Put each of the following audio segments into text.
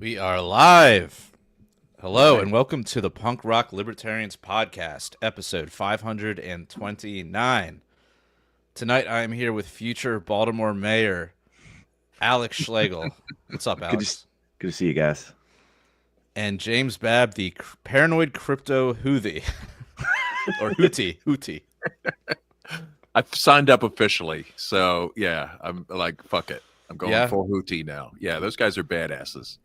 We are live. Hello and welcome to the Punk Rock Libertarians Podcast, episode 529. Tonight I am here with future Baltimore Mayor Alex Schlegel. What's up, Alex? Good to see you guys. And James Babb, the paranoid crypto Houthi. Or Houthi. I've signed up officially, so yeah, I'm like, fuck it. I'm going full Houthi now. Yeah, those guys are badasses.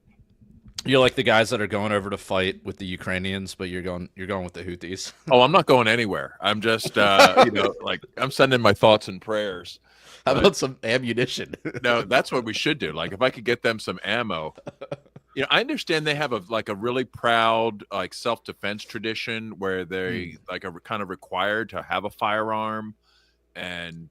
You're like the guys that are going over to fight with the Ukrainians, but you're going with the Houthis. Oh, I'm not going anywhere. I'm just, like I'm sending my thoughts and prayers. How about some ammunition? No, that's what we should do. Like, if I could get them some ammo. I understand they have a really proud self-defense tradition where they are kind of required to have a firearm, and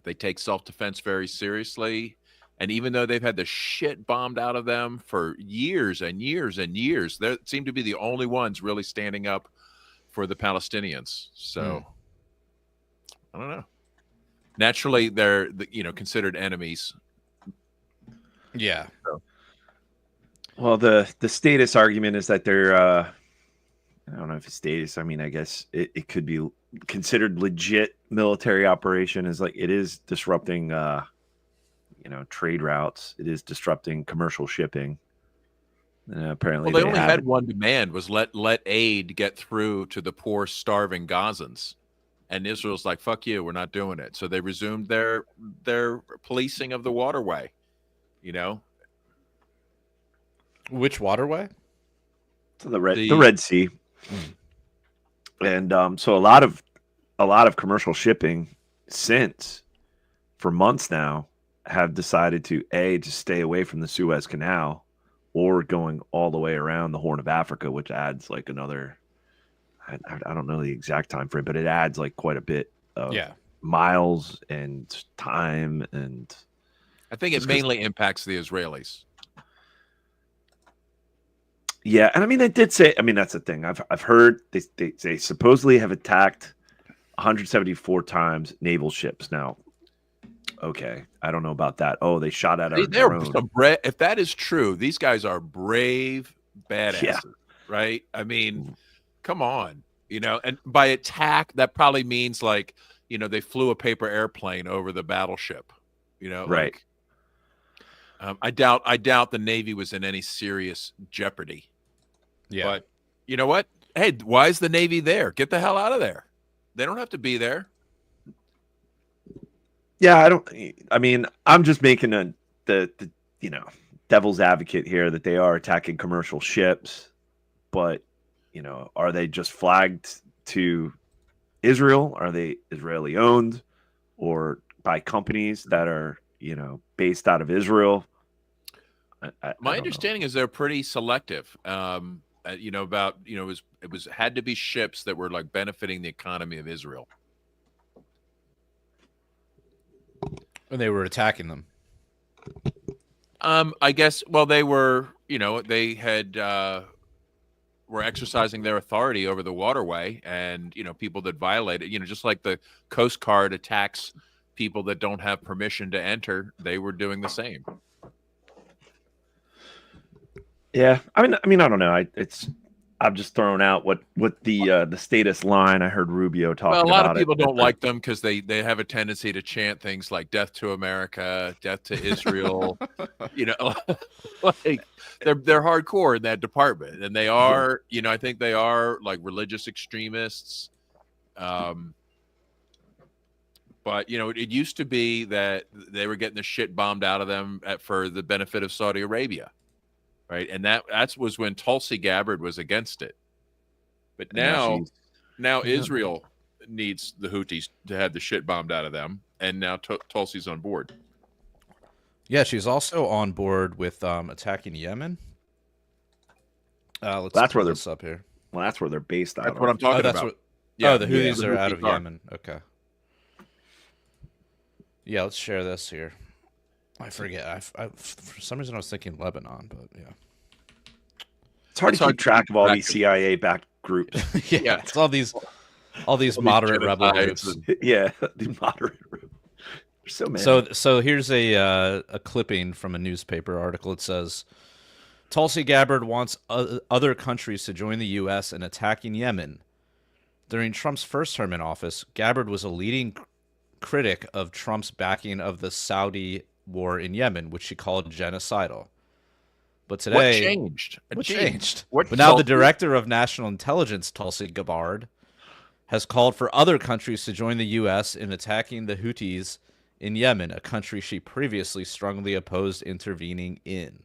they take self-defense very seriously. And even though they've had the shit bombed out of them for years and years and years, they seem to be the only ones really standing up for the Palestinians. So I don't know. Naturally, they're considered enemies. Yeah. So. Well, the status argument is that they're I don't know if it's status. I mean, I guess it could be considered legit military operation. Is like it is disrupting trade routes. It is disrupting commercial shipping. Apparently, well, they only had one demand: was let aid get through to the poor, starving Gazans. And Israel's like, "Fuck you, we're not doing it." So they resumed their policing of the waterway. Which waterway? So the Red Sea, and so a lot of commercial shipping for months now have decided to just stay away from the Suez Canal, or going all the way around the Horn of Africa, which adds like another. I don't know the exact time frame, but it adds like quite a bit of miles and time, and I think it mainly impacts the Israelis. Yeah, and I mean, they did say. I mean, that's the thing. I've heard they supposedly have attacked 174 times naval ships. Now, okay, I don't know about that. Oh, they shot at our drone. If that is true, these guys are brave badasses, right? I mean, come on, And by attack, that probably means they flew a paper airplane over the battleship, right? I doubt the Navy was in any serious jeopardy. Yeah. But you know what? Hey, why is the Navy there? Get the hell out of there. They don't have to be there. Yeah, I mean, I'm just making the devil's advocate here that they are attacking commercial ships, but are they just flagged to Israel? Are they Israeli owned, or by companies that are based out of Israel? My understanding is they're pretty selective. It had to be ships that were benefiting the economy of Israel. And they were attacking them. I guess. Well, they were. They had were exercising their authority over the waterway, and people that violate it. Just like the Coast Guard attacks people that don't have permission to enter, they were doing the same. Yeah, I mean, I don't know. I'm just throwing out what the status line. I heard Rubio talking about it. Well, a lot of people don't like them because they have a tendency to chant things like "Death to America," "Death to Israel." They're hardcore in that department, and they are. I think they are religious extremists. But it used to be that they were getting the shit bombed out of them for the benefit of Saudi Arabia. Right, and that was when Tulsi Gabbard was against it, but now Israel needs the Houthis to have the shit bombed out of them, and now Tulsi's on board. Yeah, she's also on board with attacking Yemen. That's where they're up here. Well, that's where they're based out. That's what I'm talking about. The Houthis are out of Yemen. Okay. Yeah, let's share this here. I forget. For some reason, I was thinking Lebanon, but yeah. It's hard to keep track of all these CIA-backed groups. Yeah, it's all these moderate rebel groups. Yeah, the moderate groups. There's so many. So here's a clipping from a newspaper article. It says, Tulsi Gabbard wants other countries to join the U.S. in attacking Yemen. During Trump's first term in office, Gabbard was a leading critic of Trump's backing of the Saudi war in Yemen, which she called genocidal. But today, What changed? what Gee, changed? What But now the Tulsi- director of national intelligence, Tulsi Gabbard, has called for other countries to join the U.S. in attacking the Houthis in Yemen, a country she previously strongly opposed intervening in.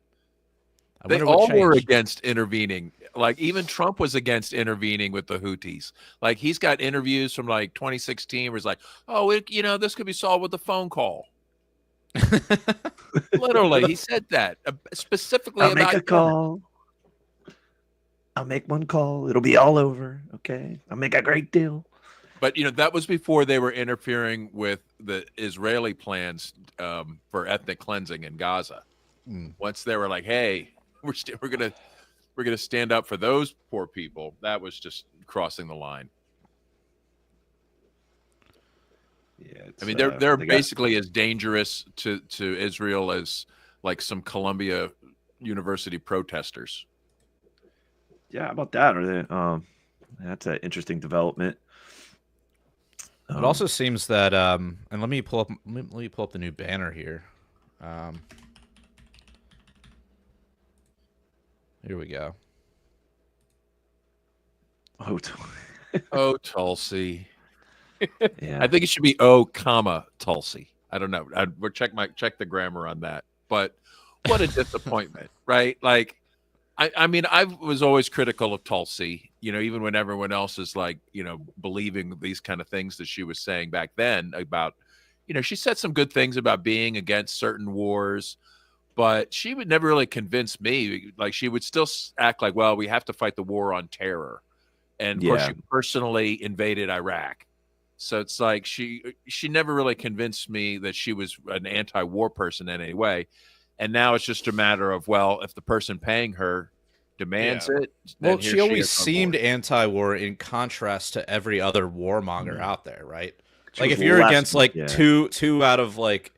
I They wonder what all were changed. against intervening. Like even Trump was against intervening with the Houthis. Like he's got interviews from like 2016 where he's like, "Oh, this could be solved with a phone call." Literally, he said that specifically I'll about make a Yemen. call. I'll make one call. It'll be all over. Okay. I'll make a great deal. But that was before they were interfering with the Israeli plans for ethnic cleansing in Gaza. Once they were like, "Hey, we're gonna stand up for those poor people," that was just crossing the line. Yeah. I mean, they're basically as dangerous to Israel as like some Columbia University protesters. Yeah, how about that? Or that's an interesting development. It also seems that, and let me pull up the new banner here. Here we go. Oh, Tulsi. Yeah. I think it should be O, Tulsi. I don't know. We'll check the grammar on that. But what a disappointment, right? Like, I mean, I was always critical of Tulsi, even when everyone else is like, believing these kind of things that she was saying back then about, she said some good things about being against certain wars, but she would never really convince me. Like, she would still act like, well, we have to fight the war on terror. And of course, she personally invaded Iraq. So it's like she never really convinced me that she was an anti-war person in any way. And now it's just a matter of, well, if the person paying her demands it. Well, she always seemed anti-war in contrast to every other warmonger out there, right? Like if you're against like two out of like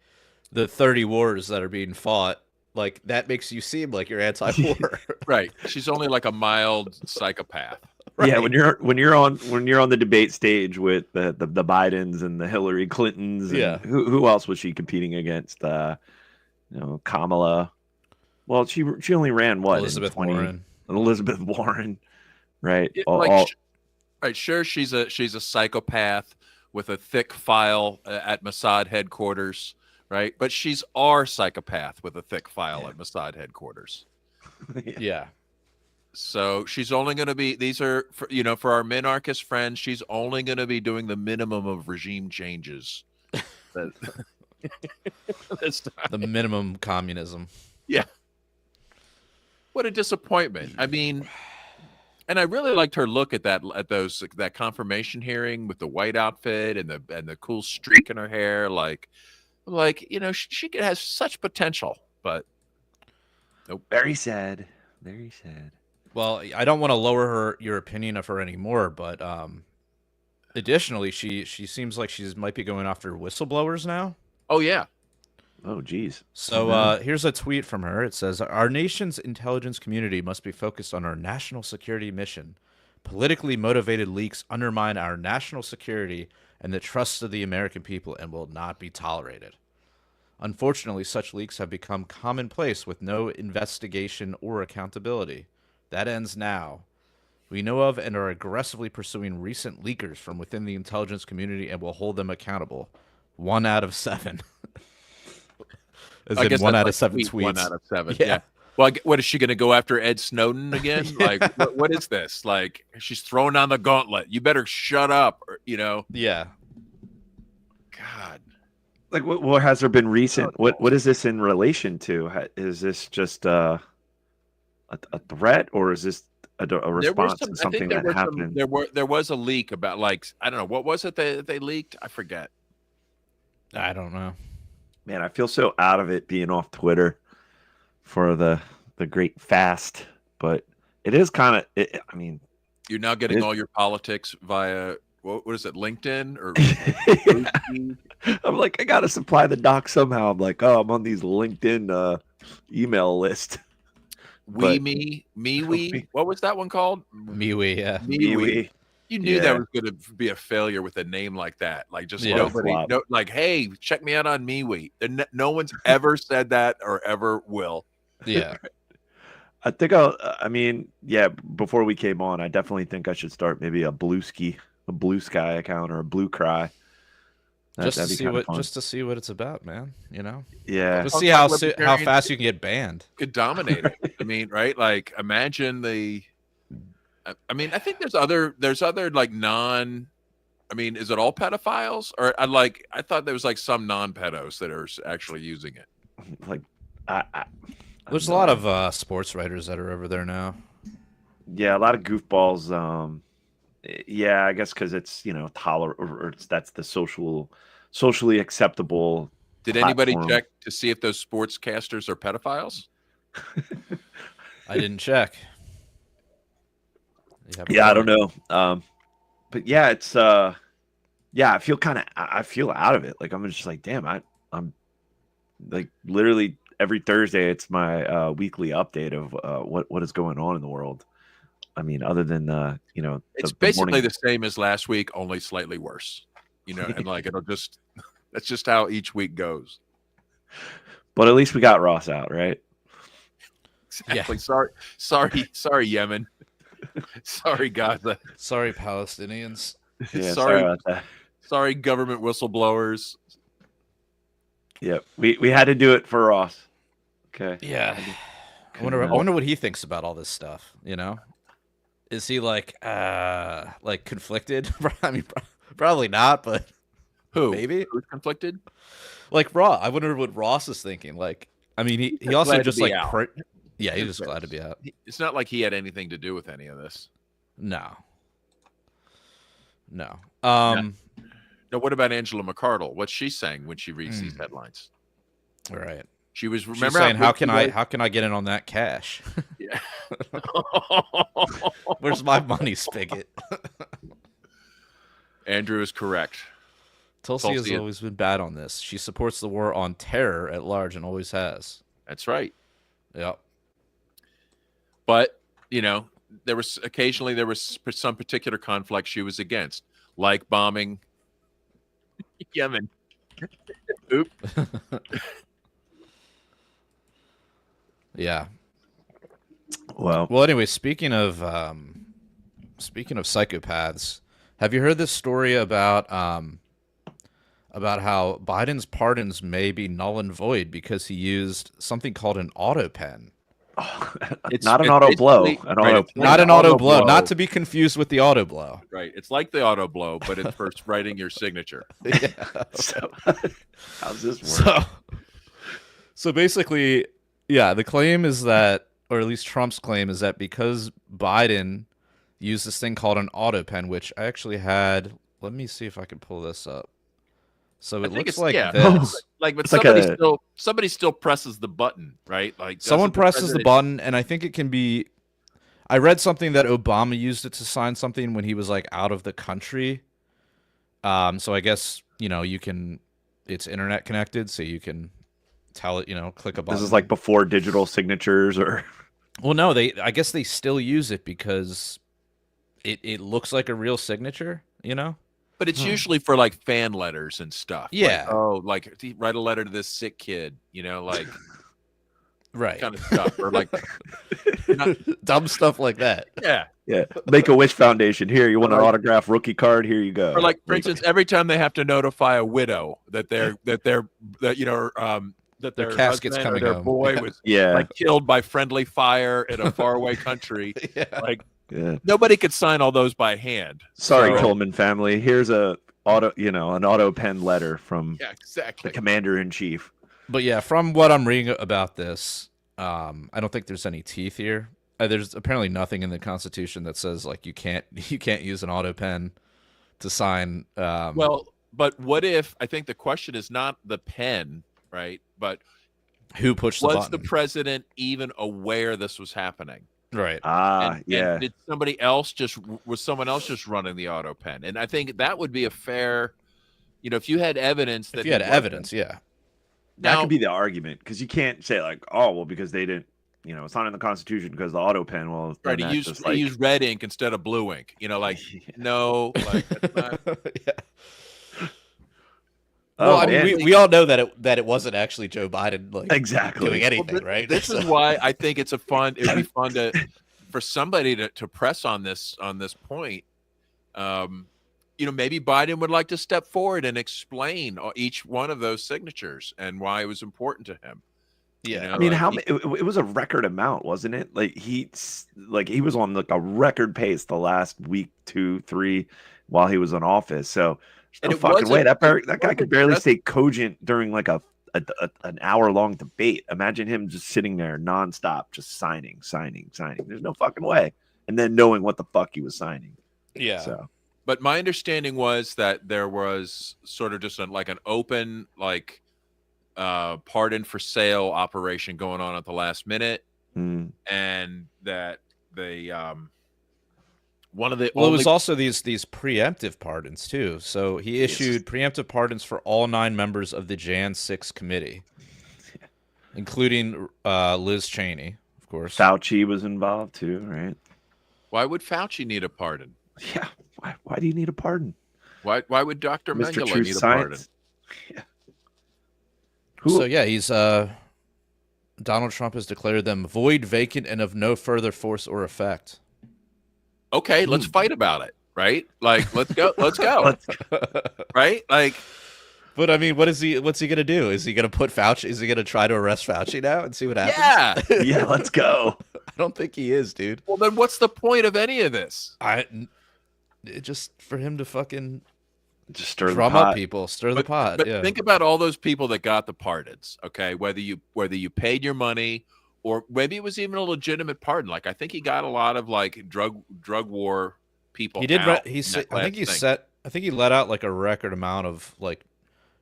the 30 wars that are being fought, like that makes you seem like you're anti-war. Right. She's only like a mild psychopath. Right. Yeah, when you're on the debate stage with the Bidens and the Hillary Clintons, and who else was she competing against? Kamala. Well, she only ran what? Elizabeth Warren. Elizabeth Warren, right? Right. Sure, she's a psychopath with a thick file at Mossad headquarters, right? But she's our psychopath with a thick file at Mossad headquarters. Yeah. So she's only going to be, these are, for our minarchist friends, she's only going to be doing the minimum of regime changes. The minimum communism. Yeah. What a disappointment. I mean, and I really liked her look at that confirmation hearing with the white outfit and the cool streak in her hair. Like, she has such potential, but nope. Very sad. Very sad. Well, I don't want to lower your opinion of her anymore, but additionally, she seems like she might be going after whistleblowers now. Oh, yeah. Oh, geez. So here's a tweet from her. It says, "Our nation's intelligence community must be focused on our national security mission. Politically motivated leaks undermine our national security and the trust of the American people and will not be tolerated. Unfortunately, such leaks have become commonplace with no investigation or accountability. That ends now. We know of and are aggressively pursuing recent leakers from within the intelligence community and will hold them accountable. 1 out of 7. I guess 1 out like of 7 tweets. 1 out of 7. Yeah. Well, what is she going to go after Ed Snowden again? Like, what is this? Like, she's throwing down the gauntlet. You better shut up. Yeah. God. Like, what has there been recent? What is this in relation to? Is this just a threat, or is this a response to something that happened? There was a leak about, like, I don't know, what was it that they leaked? I forget. I don't know. Man, I feel so out of it being off Twitter for the great fast, but it is kind of. I mean, you're now getting all your politics via what is it, LinkedIn or? I'm like, I gotta supply the doc somehow. I'm like, oh, I'm on these LinkedIn email list. But MeWe. What was that one called? MeWe, yeah. MeWe. You knew Yeah. that was going to be a failure with a name like that. Like just Yeah. nobody, Flop. like, hey, check me out on MeWe. No one's ever said that or ever will. Yeah. I think before we came on, I definitely think I should start maybe a Blue Sky account or a Blue Cry. That'd be kinda fun. Just to see what it's about, man. You know, Yeah. just Well, see like how libertarians fast you can get banned. could dominate it. I mean, right? Like, imagine I mean, I think there's other like I mean, is it all pedophiles? Or I thought there was like some non-pedos that are actually using it. Like, There's a lot of sports writers that are over there now. yeah, a lot of goofballs. Yeah, I guess because it's that's the socially acceptable. Did anybody platform. check to see if those sportscasters are pedophiles? I didn't check. Yeah, I don't know. But yeah, it's yeah, I feel out of it. Like I'm just like, damn, I'm like literally every Thursday it's my weekly update of what is going on in the world. I mean, other than It's basically the same as last week, only slightly worse. And like that's just how each week goes. But at least we got Ross out, right? Exactly. Yeah. Sorry, Yemen. Sorry, Gaza. Sorry, Palestinians. Yeah, sorry about that. Sorry, government whistleblowers. Yeah, we had to do it for Ross. Okay. Yeah. I wonder what he thinks about all this stuff. Is he like conflicted? I mean, probably not, but who? Maybe. Who's conflicted? Like Ross. I wonder what Ross is thinking. Like, I mean, he also just like yeah, he's just glad to be out. It's not like he had anything to do with any of this. No. Now, what about Angela McArdle? What's she saying when she reads these headlines? All right. She's saying, how can I get in on that cash? Yeah. Where's my money, spigot? Andrew is correct. Tulsi has always been bad on this. She supports the war on terror at large and always has. That's right. Yep. But, there was some particular conflict she was against, like bombing Yemen. Oop. Yeah. Well, anyway, speaking of psychopaths, have you heard this story about how Biden's pardons may be null and void because he used something called an AutoPen? It's not an auto blow. Not an auto blow. Not to be confused with the auto blow. Right. It's like the auto blow, but it's for writing your signature. Yeah. So, how's this work? So basically, yeah, the claim is that, or at least Trump's claim is that because Biden used this thing called an AutoPen, which I actually had. Let me see if I can pull this up. So it looks like this. But somebody still presses the button, right? Like someone presses the button, and I think it can be. I read something that Obama used it to sign something when he was like out of the country. So I guess you can. It's internet connected, so you can tell it. Click a button. This is like before digital signatures, or. Well, no, I guess they still use it because it looks like a real signature. But it's usually for like fan letters and stuff. Yeah. Like write a letter to this sick kid, like right kind of stuff, or like dumb stuff like that. Yeah. Yeah. Make-A-Wish Foundation. Here, you want an autographed rookie card? Here you go. Or like, for instance, every time they have to notify a widow that their casket's husband coming or their home. boy was like killed by friendly fire in a faraway country. Like. Yeah. Nobody could sign all those by hand. Sorry, Coleman family. Here's an AutoPen letter from the commander-in-chief. But yeah, from what I'm reading about this, I don't think there's any teeth here. There's apparently nothing in the Constitution that says like you can't use an AutoPen to sign. Well, but what if? I think the question is not the pen, right? But who pushed the button? Was the president even aware this was happening? Right. And did someone else just running the AutoPen? And I think that would be a fair, if you had evidence that yeah. That could be the argument, because you can't say like, oh, well, because they didn't it's not in the Constitution because the AutoPen. Well, Right. then that just He used red ink instead of blue ink. Like no, like that's not. Yeah. Well, Oh I mean, man, we all know that it wasn't actually Joe Biden like exactly. doing anything, Well, right? This is why I think it would be fun for somebody to press on this point. Maybe Biden would like to step forward and explain each one of those signatures and why it was important to him. Yeah. I mean, it was a record amount, wasn't it? Like he was on like a record pace the last week, 2, 3, while he was in office. So there's no fucking way that guy could barely stay cogent during like an hour-long debate. Imagine him just sitting there nonstop, just signing. There's no fucking way. And then knowing what the fuck he was signing. Yeah. So, but my understanding was that there was sort of just like an open pardon for sale operation going on at the last minute, and that they one of the it was also these preemptive pardons too. So he issued preemptive pardons for all 9 members of the Jan 6 committee, including Liz Cheney, of course. Fauci was involved too, right? Why would Fauci need a pardon? Yeah, why do you need a pardon? Why would Dr. Mr. Mengele True need a Science? pardon? Yeah. So yeah, he's Donald Trump has declared them void, vacant, and of no further force or effect. Okay, let's fight about it, right? Like, let's go, right? Like, but I mean, what's he gonna do? Is he gonna put Fauci? Is he gonna try to arrest Fauci now and see what happens? Yeah, yeah, let's go. I don't think he is, dude. Well, then what's the point of any of this? Just for him to fucking just stir drum the pot. up people, stir the pot. But yeah. think about all those people that got the pardons. Okay, whether you paid your money or maybe it was even a legitimate pardon. Like I think he got a lot of like drug war people. He did. Out I think he let out like a record amount of like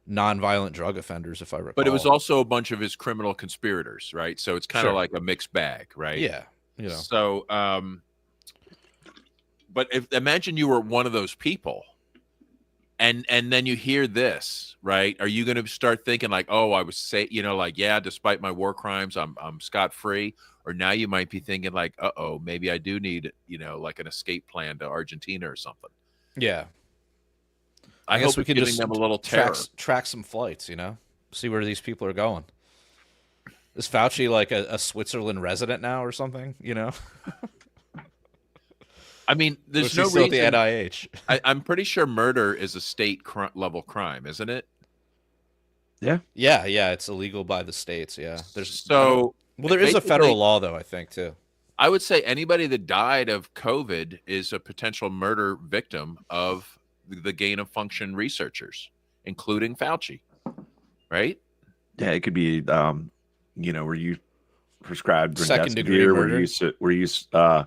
non-violent drug offenders, if I recall. But it was also a bunch of his criminal conspirators, right? So it's kind of like a mixed bag, right? Yeah. So, but imagine you were one of those people, and then you hear this, right? Are you going to start thinking like, oh, I was despite my war crimes, I'm scot free, or now you might be thinking like, uh-oh, maybe I do need like an escape plan to Argentina or something. Yeah. I guess hope we can giving just them a little terror. Track some flights, see where these people are going. Is Fauci like a Switzerland resident now or something? I mean, there's no reason. At the NIH. I'm pretty sure murder is a state level crime, isn't it? Yeah. Yeah. It's illegal by the states. Yeah. There is a federal law though, I think too. I would say anybody that died of COVID is a potential murder victim of the gain of function researchers, including Fauci, right? Yeah, it could be, where you prescribed second-degree remdesivir,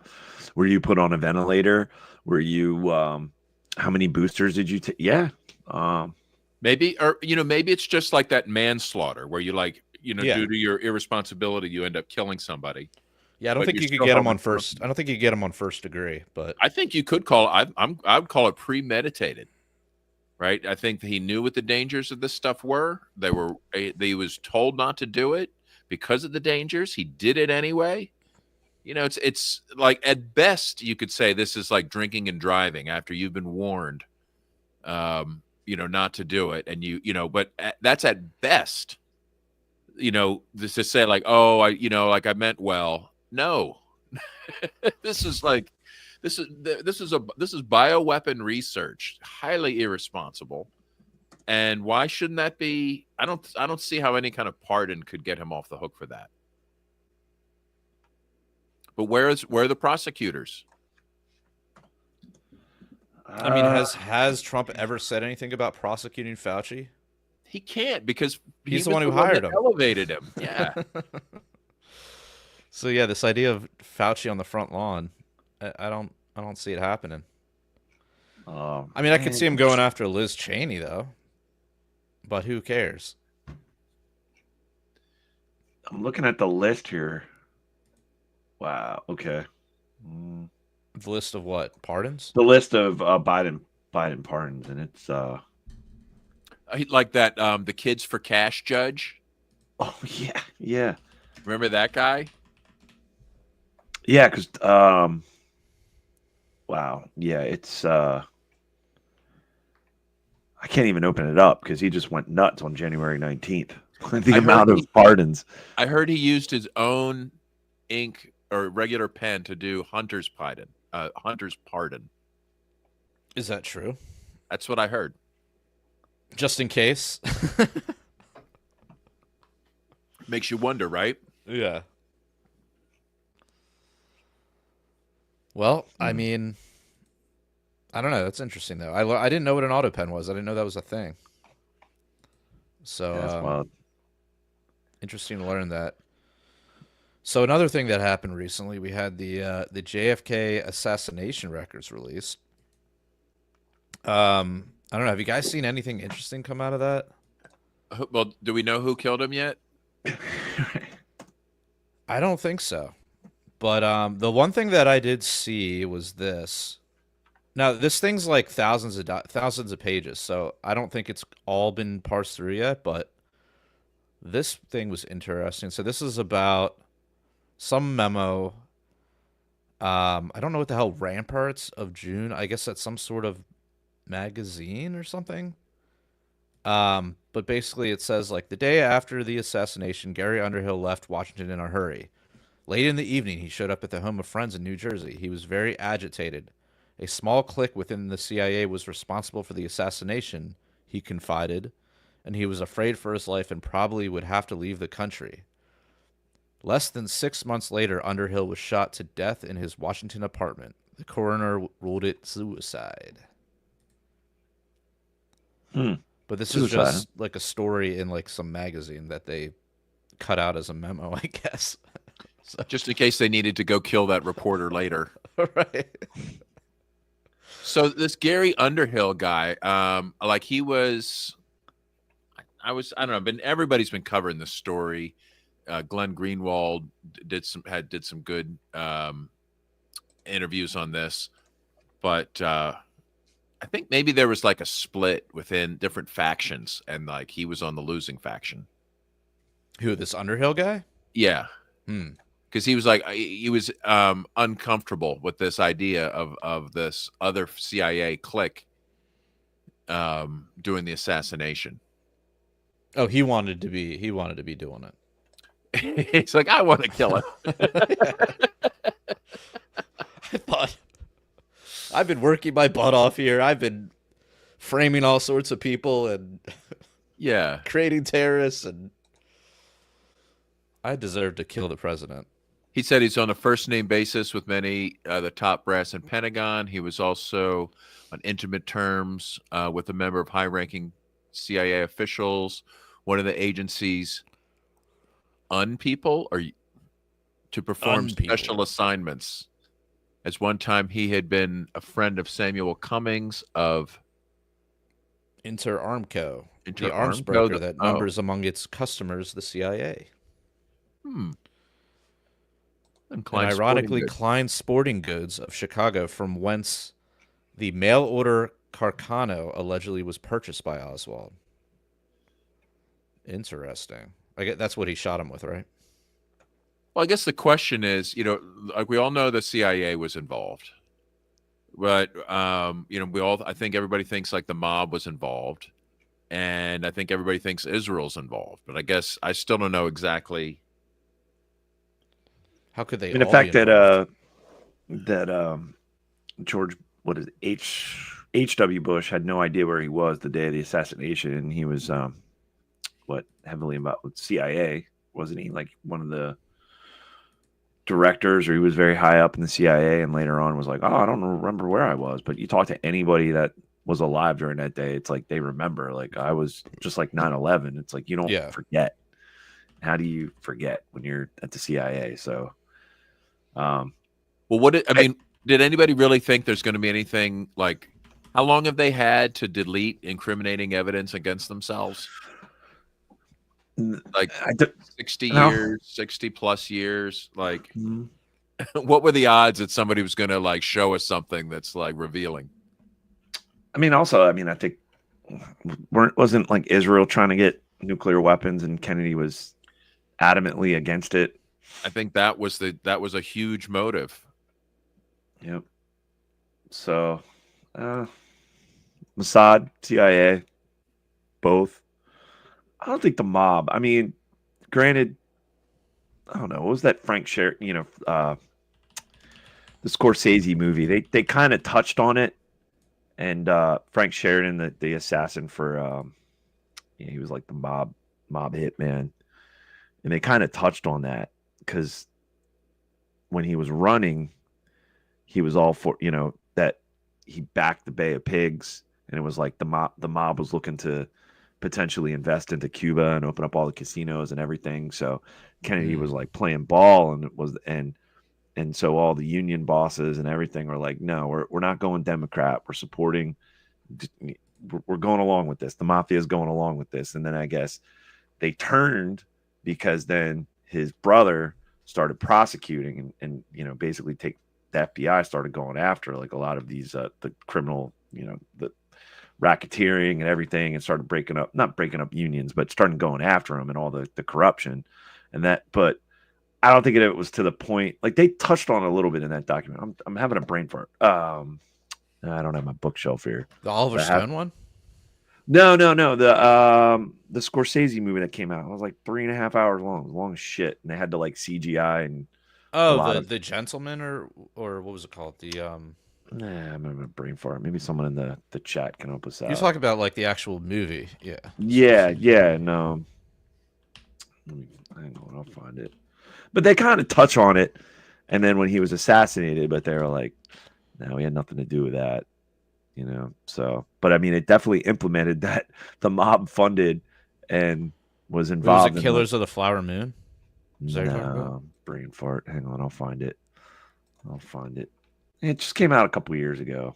where you put on a ventilator, where you, how many boosters did you take? Yeah, maybe it's just like that manslaughter where you due to your irresponsibility, you end up killing somebody. Yeah, I don't think you could get him on first. I don't think you get him on first degree, but I think you could call. I would call it premeditated, right? I think he knew what the dangers of this stuff were. He was told not to do it because of the dangers. He did it anyway. It's like at best you could say this is like drinking and driving after you've been warned, not to do it, and but that's at best. This to say like, oh, I meant well. No, this is bioweapon research, highly irresponsible. And why shouldn't that be? I don't see how any kind of pardon could get him off the hook for that. But where are the prosecutors? I mean, has Trump ever said anything about prosecuting Fauci? He can't because he's the one who hired him, elevated him. Yeah. So yeah, this idea of Fauci on the front lawn, I don't see it happening. I mean, I could see him going after Liz Cheney though, but who cares? I'm looking at the list here. Wow. Okay. The list of what? Pardons? The list of Biden pardons, and it's like that the Kids for Cash judge. Oh yeah. Remember that guy? Yeah, because wow, yeah, it's I can't even open it up because he just went nuts on January 19th. The I heard amount of pardons. I heard he used his own ink or regular pen to do Hunter's pardon. Hunter's pardon. Is that true? That's what I heard. Just in case. Makes you wonder, right? Yeah. Well, I mean, I don't know. That's interesting, though. I didn't know what an AutoPen was. I didn't know that was a thing. So, Yeah, that's wild. interesting to learn that. So another thing that happened recently, we had the JFK assassination records released. I don't know. Have you guys seen anything interesting come out of that? Well, do we know who killed him yet? I don't think so. But the one thing that I did see was this. Now, this thing's like thousands of pages, so I don't think it's all been parsed through yet, but this thing was interesting. So this is about some memo. I don't know what the hell, Ramparts of June. I guess that's some sort of magazine or something. But basically it says like the day after the assassination, Gary Underhill left Washington in a hurry. Late in the evening, he showed up at the home of friends in New Jersey. He was very agitated. A small clique within the CIA was responsible for the assassination, he confided, and he was afraid for his life and probably would have to leave the country. Less than 6 months later, Underhill was shot to death in his Washington apartment. The coroner ruled it suicide. But this is Suicide, just like a story in like some magazine that they cut out as a memo, I guess. So, Just in case they needed to go kill that reporter later. right. So this Gary Underhill guy, like he was, I don't know, but everybody's been covering this story. Glenn Greenwald did some good interviews on this, but I think maybe there was like a split within different factions, and like he was on the losing faction. Who, this Underhill guy? Yeah, Hmm. because he was like he was uncomfortable with this idea of this other CIA clique doing the assassination. Oh, he wanted to be doing it. He's like, I want to kill him. I thought I've been working my butt off here. I've been framing all sorts of people and Yeah. creating terrorists, and I deserve to kill the president. He said he's on a first name basis with many the top brass in Pentagon. He was also on intimate terms with a member of high ranking CIA officials, one of the agency's unpeople, or to perform Unpeople. special assignments. As one time he had been a friend of Samuel Cummings of Interarmco, the Interarmco, arms broker that numbers among its customers the CIA. And And Klein ironically, Sporting Goods. Klein Sporting Goods of Chicago, from whence the mail order Carcano allegedly was purchased by Oswald. Interesting. I guess that's what he shot him with, right? Well, I guess the question is, like we all know the CIA was involved, but I think everybody thinks like the mob was involved, and I think everybody thinks Israel's involved, but I guess I still don't know exactly. How could they? And the all fact be involved? that George, what is it, H.W. Bush had no idea where he was the day of the assassination, and he was heavily involved with CIA, wasn't he? Like one of the directors, or he was very high up in the CIA, and later on was like, oh, I don't remember where I was. But you talk to anybody that was alive during that day, it's like they remember. Like I was just like 9/11. It's like you don't forget. How do you forget when you're at the CIA? So, Well, did anybody really think there's going to be anything like? How long have they had to delete incriminating evidence against themselves? Like 60 years, 60 plus years. Like, what were the odds that somebody was going to like show us something that's like revealing? I think wasn't like Israel trying to get nuclear weapons, and Kennedy was adamantly against it I think that was a huge motive. Yep. So, Mossad, CIA, both. I don't think the mob. I mean, granted, I don't know. What was that Frank Sheridan? The Scorsese movie. They kind of touched on it, and Frank Sheridan, the assassin for, he was like the mob hitman, and they kind of touched on that because when he was running, he was all for that he backed the Bay of Pigs, and it was like the mob was looking to potentially invest into Cuba and open up all the casinos and everything. So Kennedy was like playing ball, and so all the union bosses and everything were like, no, we're not going Democrat. We're supporting. We're going along with this. The mafia is going along with this. And then I guess they turned because then his brother started prosecuting and basically the FBI started going after like a lot of these the criminal, the racketeering and everything, and started not breaking up unions, but starting going after them and all the corruption and that. But I don't think it was to the point, like they touched on it a little bit in that document. I'm having a brain fart. I don't have my bookshelf here. The Oliver Stone one? No. The Scorsese movie that came out. It was like 3.5 hours long. It was long as shit. And they had to like CGI and the Gentleman or what was it called? The I'm having a brain fart. Maybe someone in the chat can help us out. You're talking about like the actual movie, yeah. Yeah, no. Hang on, I'll find it. But they kind of touch on it, and then when he was assassinated, but they were like, no, he had nothing to do with that, So, but I mean, it definitely implemented that the mob funded and was involved. Was it Killers of the Flower Moon? No, brain fart. Hang on, I'll find it. It just came out a couple years ago.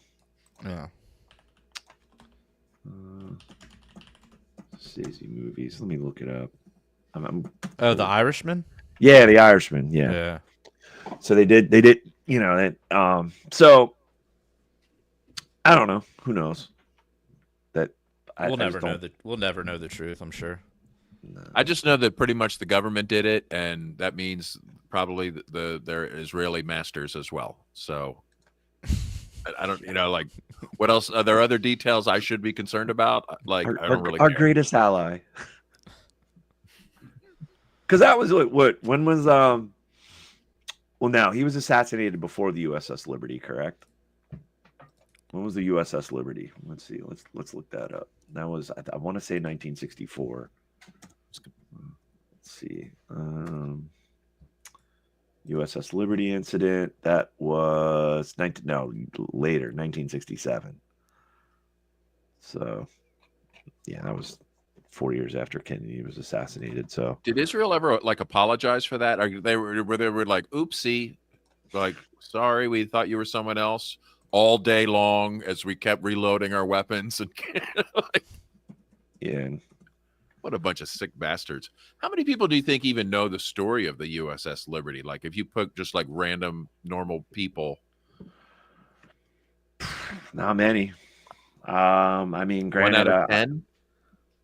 Yeah. Scorsese movies. Let me look it up. The Irishman? Yeah, The Irishman. Yeah. So they did, so I don't know. Who knows? We'll never know the truth, I'm sure. No. I just know that pretty much the government did it, and that means probably their Israeli masters as well. So I don't, like, what else? Are there other details I should be concerned about? Like, I don't really care. Our greatest ally. Because that was when was well, now he was assassinated before the USS Liberty, correct? When was the USS Liberty? Let's see. Let's look that up. That was, I want to say 1964. Let's see. USS Liberty incident. That was later, 1967. So, yeah, that was 4 years after Kennedy was assassinated. So, did Israel ever like apologize for that? Or they were like, oopsie, like, sorry, we thought you were someone else, all day long as we kept reloading our weapons and like, yeah. What a bunch of sick bastards. How many people do you think even know the story of the USS Liberty? Like, if you put just like random normal people. Not many. I mean, granted, 1 out of 10.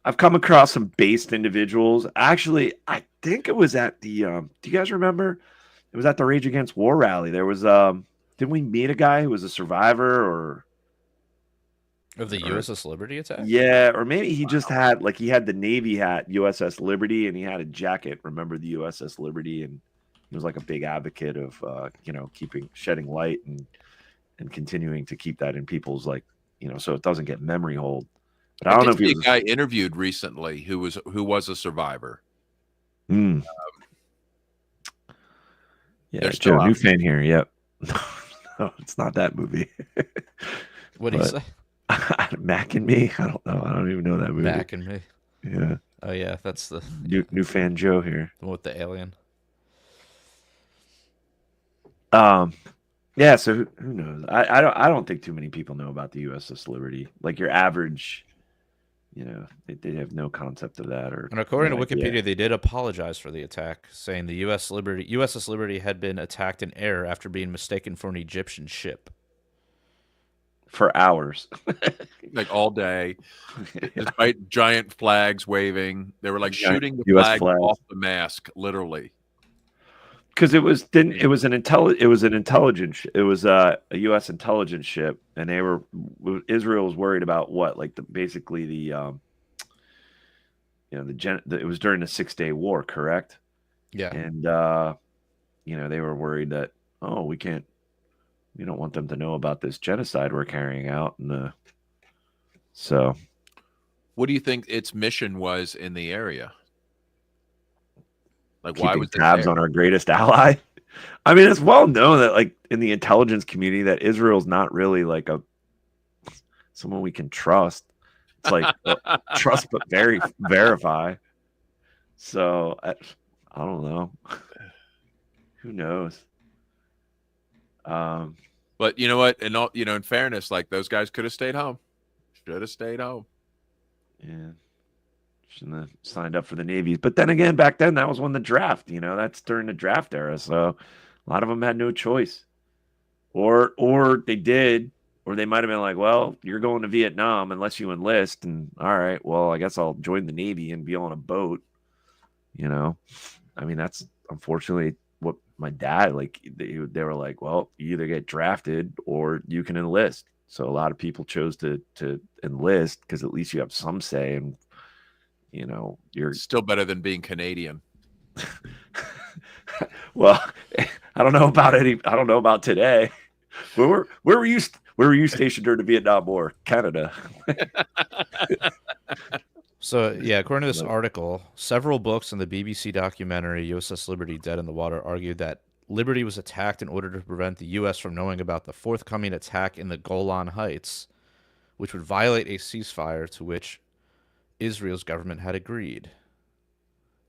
I've come across some based individuals. Actually, I think it was at the do you guys remember? It was at the Rage Against War rally. There was didn't we meet a guy who was a survivor of the USS Liberty attack? Yeah, or maybe he just had he had the Navy hat USS Liberty, and he had a jacket. Remember the USS Liberty, and he was like a big advocate of shedding light and continuing to keep that in people's so it doesn't get memory hold. But I don't know if he was a guy interviewed recently who was a survivor. Yeah, Joe, new fan here. Yep. No, it's not that movie. What did he say? Mac and Me. I don't know. I don't even know that movie. Mac and Me. Yeah. Oh yeah, that's the new fan Joe here. The one with the alien. Yeah. So who knows? I don't think too many people know about the USS Liberty. Like your average, they have no concept of that. And according to Wikipedia, they did apologize for the attack, saying the USS Liberty had been attacked in air after being mistaken for an Egyptian ship. For hours. Like all day. Despite giant flags waving. They were like shooting the US flag flags off the mast, literally. because it was an intelligence it was a U.S. intelligence ship, and Israel was worried about what, like basically the it was during the 6 Day War, correct? Yeah. And they were worried that, oh, we don't want them to know about this genocide we're carrying out, and so What do you think its mission was in the area? Like, why keeping was it tabs there? on our greatest ally. I mean, it's well known that, like, in the intelligence community, that Israel's not really like someone we can trust. It's like trust but verify. So I don't know. Who knows? But you know what? And in fairness, like, those guys could have stayed home. Should have stayed home. Yeah. Shouldn't have signed up for the Navy. But then again, back then, that was when the draft, that's during the draft era. So a lot of them had no choice. Or they did, or they might have been like, well, you're going to Vietnam unless you enlist. And all right, well, I guess I'll join the Navy and be on a boat. I mean, that's unfortunately what my dad, like, they were like, well, you either get drafted or you can enlist. So a lot of people chose to enlist because at least you have some say, and you're Still better than being Canadian. well, I don't know about today. Where were you stationed during the Vietnam War? Canada. So, yeah, according to this article, several books and the BBC documentary USS Liberty Dead in the Water argued that Liberty was attacked in order to prevent the U.S. from knowing about the forthcoming attack in the Golan Heights, which would violate a ceasefire to which Israel's government had agreed.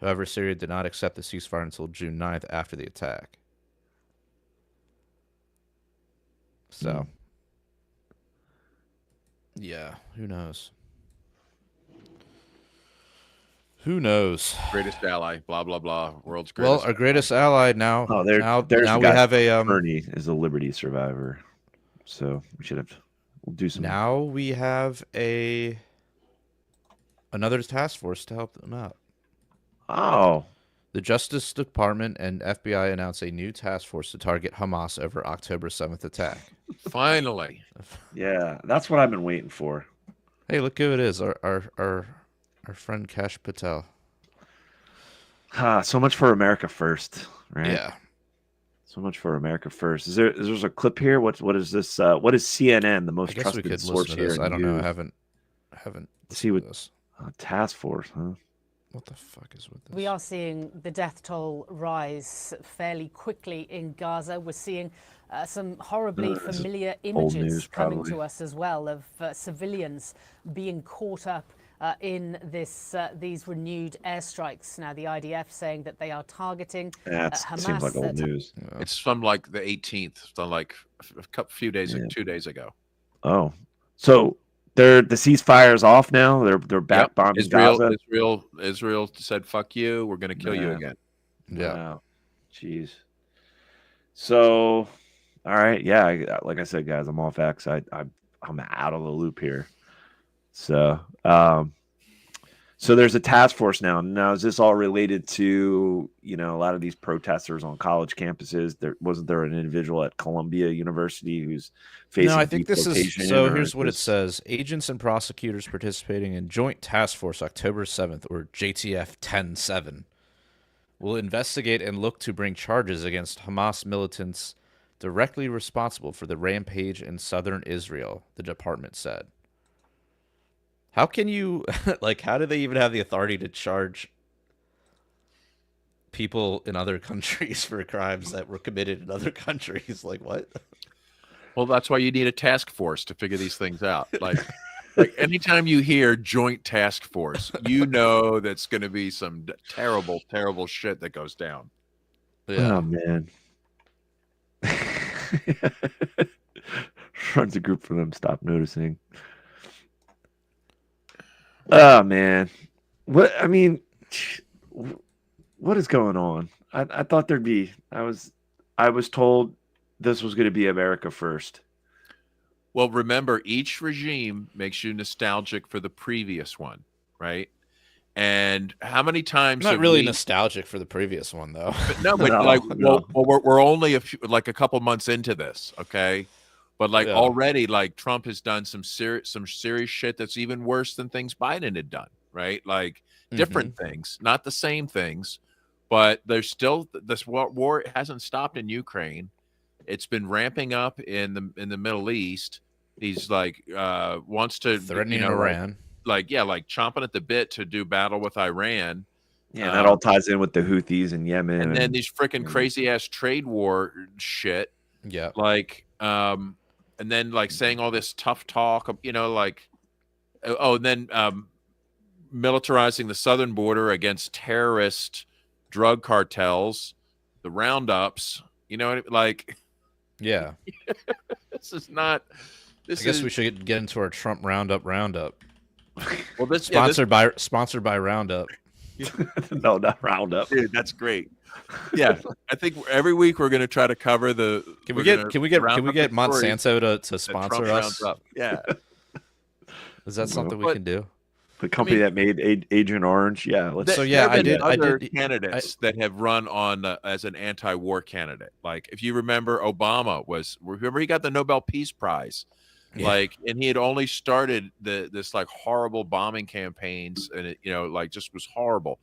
However, Syria did not accept the ceasefire until June 9th after the attack. So, yeah, who knows? Who knows? Greatest ally, blah blah blah. World's Well, greatest. our greatest ally now. Oh, now there's we the guy. have a Bernie is a Liberty survivor, so we'll do some. now we have another task force to help them out. Oh, The Justice Department and FBI announced a new task force to target Hamas over October 7th attack. Finally. yeah, that's what I've been waiting for. Hey, look who it is! Our friend Kash Patel. So much for America first, right? Yeah. So much for America first. Is there a clip here? What is this? What is CNN, the most I guess we trusted could source listen to here? this. I don't know. I haven't See listened what to this. task force, huh? What the fuck is with this? We are seeing the death toll rise fairly quickly in Gaza. We're seeing some horribly familiar old images news, coming probably. to us as well of civilians being caught up in these renewed airstrikes. Now, the IDF saying that they are targeting Hamas. Seems like old They're news. It's from like the 18th, so like a few days, 2 days ago. Oh, so the ceasefire is off now. They're back bombing Gaza. Israel said, "Fuck you. We're going to kill you again." Yeah. Wow. Jeez. So, all right, yeah. Like I said, guys, I'm off X. I'm out of the loop here. So, so there's a task force now. Now, is this all related to a lot of these protesters on college campuses? Wasn't there an individual at Columbia University who's facing No, I think this is deportation, so. or Here's what it this- says: agents and prosecutors participating in Joint Task Force October 7th, or JTF 10-7, will investigate and look to bring charges against Hamas militants directly responsible for the rampage in southern Israel, the department said. How can you, how do they even have the authority to charge people in other countries for crimes that were committed in other countries? Like, what? Well, that's why you need a task force to figure these things out. Like anytime you hear Joint Task Force, that's going to be some terrible, terrible shit that goes down. Yeah. Oh man. Runs a group for them. Stop noticing. Oh man, what is going on? I thought there'd be. I was told this was going to be America first. Well, remember, each regime makes you nostalgic for the previous one, right? And how many times I'm not have really we? nostalgic for the previous one though. But no, but No, like, no. well, we're only like a couple months into this, okay? But like Yeah. already, like Trump has done some serious shit that's even worse than things Biden had done, right? Like different things, not the same things, but there's still this war hasn't stopped in Ukraine. It's been ramping up in the Middle East. He's like wants to, Threatening like Iran. like chomping at the bit to do battle with Iran. Yeah, and that all ties in with the Houthis in Yemen. And then these freaking crazy ass trade war shit. Yeah. Like, and then like saying all this tough talk, like, and then militarizing the southern border against terrorist drug cartels, the roundups. You know what I mean? Like, Yeah. this is not. This I guess is, we should get into our Trump Roundup. well, this Sponsored by Roundup. No, not Roundup. dude, that's great. Yeah, I think every week we're going to try to cover the. Can we get Roundup Monsanto to that sponsor Trump us? rounds up. Yeah. Is that something we But- can do? The company that made Agent Orange. Yeah, let's. So, yeah, There have I been did- I Other did- candidates that have run on as an anti-war candidate. Like if you remember, Obama remember he got the Nobel Peace Prize, Yeah. like, and he had only started this like horrible bombing campaigns, and it like just was horrible.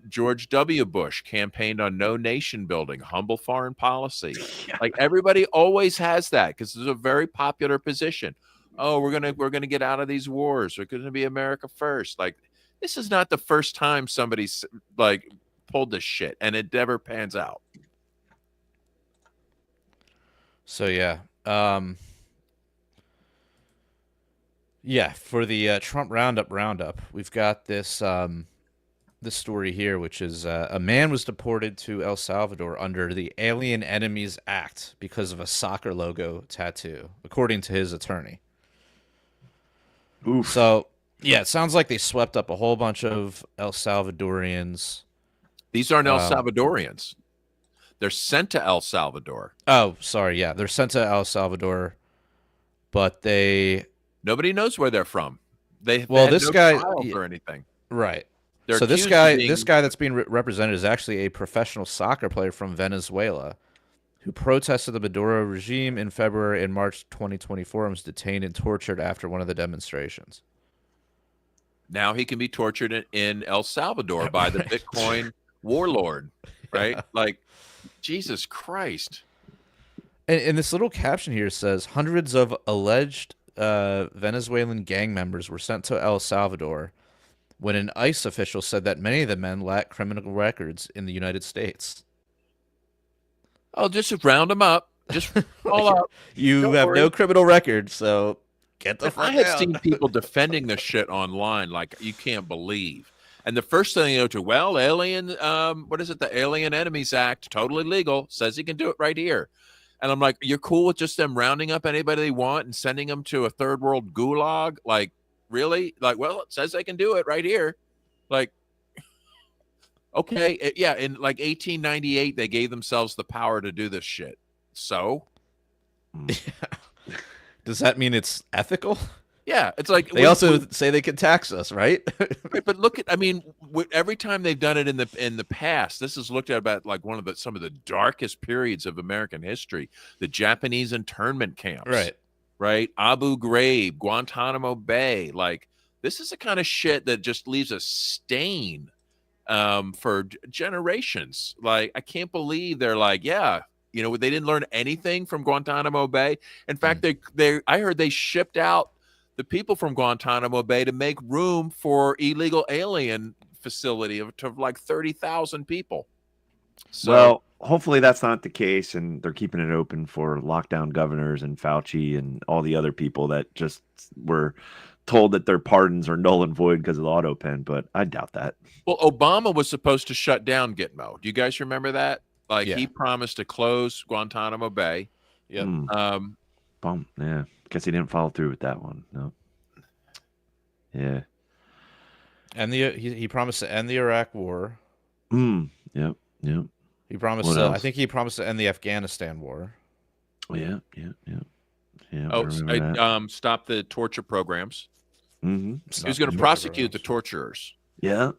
George W. Bush campaigned on no nation building, humble foreign policy. Yeah. Like everybody always has that because it's a very popular position. Oh, we're gonna get out of these wars. We're gonna be America first. Like this is not the first time somebody's like pulled this shit, and it never pans out. So yeah, for the Trump Roundup, we've got this this story here, which is a man was deported to El Salvador under the Alien Enemies Act because of a soccer logo tattoo, according to his attorney. Oof. So yeah, it sounds like they swept up a whole bunch of El Salvadorians. These aren't El Salvadorians. They're sent to El Salvador. Oh, sorry, yeah, they're sent to El Salvador, but Nobody knows where they're from. They Well, had this no guy- trials or anything. right. They're So this accused guy, of being- this guy that's being represented is actually a professional soccer player from Venezuela, who protested the Maduro regime in February and March 2024 and was detained and tortured after one of the demonstrations. Now he can be tortured in El Salvador by the Bitcoin warlord, right? Like, Jesus Christ. And this little caption here says hundreds of alleged Venezuelan gang members were sent to El Salvador when an ICE official said that many of the men lack criminal records in the United States. Oh, just round them up. Just all up. You Don't have worry. no criminal record, so get the I fuck have out. seen people defending this shit online like you can't believe. And the first thing you go to, well, alien, what is it? The Alien Enemies Act, totally legal, says he can do it right here. And I'm like, you're cool with just them rounding up anybody they want and sending them to a third world gulag? Like, really? Like, well, it says they can do it right here. Like, okay, yeah. In like 1898, they gave themselves the power to do this shit. So, Does that mean it's ethical? yeah, it's like They also say they can tax us, right? Right, but look at, I mean, every time they've done it in the past, this is looked at about like some of the darkest periods of American history. The Japanese internment camps, right? Abu Ghraib, Guantanamo Bay. Like this is the kind of shit that just leaves a stain for generations. Like I can't believe they're like, yeah, they didn't learn anything from Guantanamo Bay. In fact, I heard they shipped out the people from Guantanamo Bay to make room for illegal alien facility of like 30,000 people. So, well, hopefully that's not the case, and they're keeping it open for lockdown governors and Fauci and all the other people that just were told that their pardons are null and void because of the AutoPen, but I doubt that. well, Obama was supposed to shut down Gitmo. Do you guys remember that? Like Yeah. he promised to close Guantanamo Bay. Yep. Bum. Yeah. Guess he didn't follow through with that one. No. Yeah. And he promised to end the Iraq War. Yep. Yep. He promised What I else? think he promised to end the Afghanistan war. Yeah. Yeah. Yeah. Yeah. I Oh, remember that. stop the torture programs. Mm-hmm. He was going to prosecute the torturers. Yeah.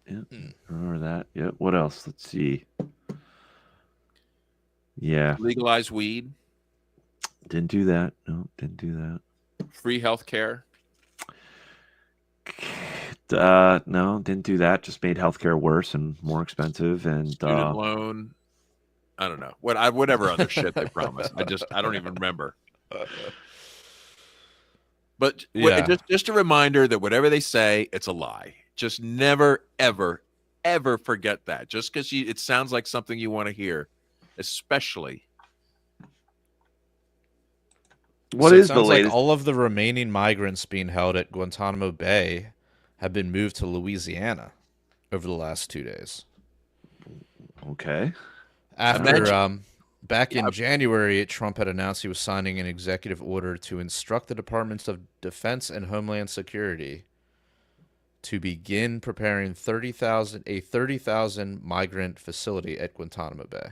Remember that? Yeah. What else? Let's see. Yeah. Legalize weed. Didn't do that. No, didn't do that. Free health care. No, didn't do that. Just made healthcare worse and more expensive. And Student loan. I don't know. Whatever other shit they promised. I don't even remember. But just a reminder that whatever they say, it's a lie. Just never, ever, ever forget that. Just because it sounds like something you want to hear, especially. What so is it the sounds latest? like all of the remaining migrants being held at Guantanamo Bay have been moved to Louisiana over the last 2 days. Okay. After back in January, Trump had announced he was signing an executive order to instruct the Departments of Defense and Homeland Security to begin preparing 30,000 migrant facility at Guantanamo Bay.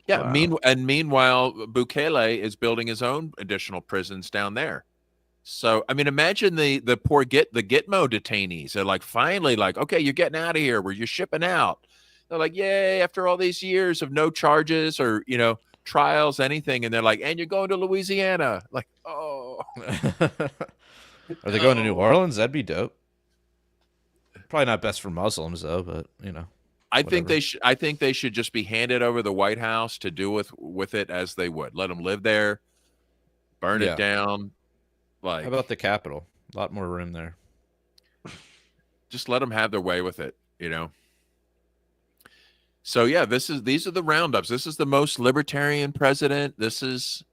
Yeah. Wow. Meanwhile, Bukele is building his own additional prisons down there. So, I mean, imagine the poor Gitmo detainees. They're like, finally, like, okay, you're getting out of here. You're shipping out. They're like, yay, after all these years of no charges or, trials, anything. And they're like, and you're going to Louisiana. Like, oh. Are they going to New Orleans? That'd be dope. Probably not best for Muslims, though, but, I think they should just be handed over the White House to do with it as they would. Let them live there, burn it down. Like, how about the Capitol? A lot more room there. Just let them have their way with it, So yeah, these are the roundups. This is the most libertarian president. This is,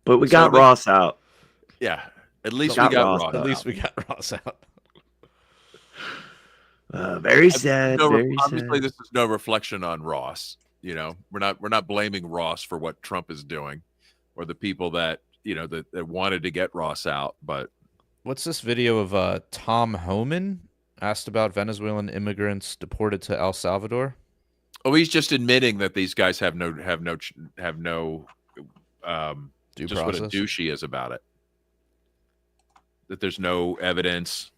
But we got Ross out. Yeah, at least we got Ross. At least we got Ross out. Very sad. Obviously, this is no reflection on Ross. We're not blaming Ross for what Trump is doing, or the people that that wanted to get Ross out. But what's this video of Tom Homan asked about Venezuelan immigrants deported to El Salvador? Oh, he's just admitting that these guys have no due just process. What a douche he is about it. That there's no evidence.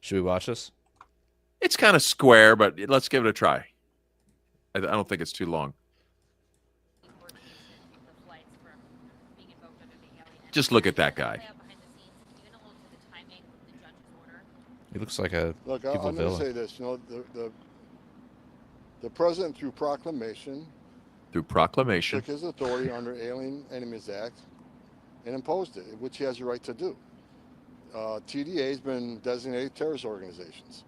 Should we watch this? It's kind of square, but let's give it a try. I don't think it's too long. Just look at that guy. He looks like a Look, evil I'm going to villain. say this. The president, through proclamation, took his authority under Alien Enemies Act and imposed it, which he has the right to do. TDA has been designated terrorist organizations.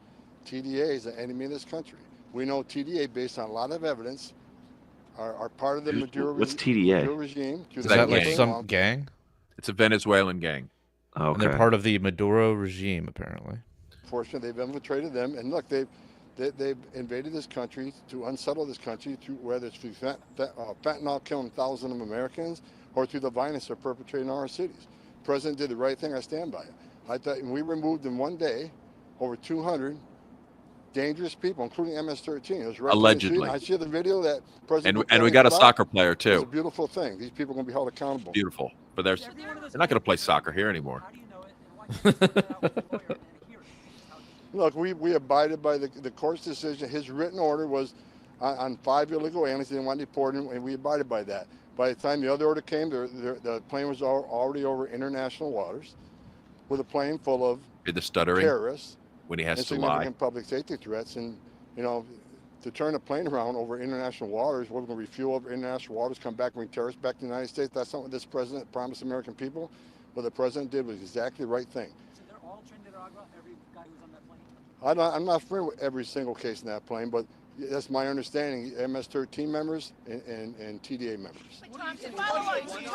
TDA is an enemy of this country. We know TDA, based on a lot of evidence, are part of the Maduro What's TDA? regime. Is that like some gang? It's a Venezuelan gang. Okay. And they're part of the Maduro regime, apparently. Fortunately, they've infiltrated them, and look, they've invaded this country to unsettle this country, whether it's through fentanyl killing thousands of Americans or through the violence they're perpetrating in our cities. The president did the right thing. I stand by it. I thought we removed in one day over 200 dangerous people, including MS-13. It was right. Allegedly. I see the video that President. And we got a soccer player too. It's a beautiful thing. These people are going to be held accountable. Beautiful, but they're not going to play soccer here anymore. Look, we abided by the court's decision. His written order was on 5 illegal aliens. They didn't want to deport them, and we abided by that. By the time the other order came, the plane was already over international waters with a plane full of the stuttering terrorists when he has and to lie. significant public safety threats. And, to turn a plane around over international waters, we're going to refuel over international waters, come back and bring terrorists back to the United States. That's not what this president promised American people. What the president did was exactly the right thing. So they're all Trinidad, every guy who's on that plane? I'm not familiar with every single case in that plane, but that's my understanding. MS-13 members and TDA members.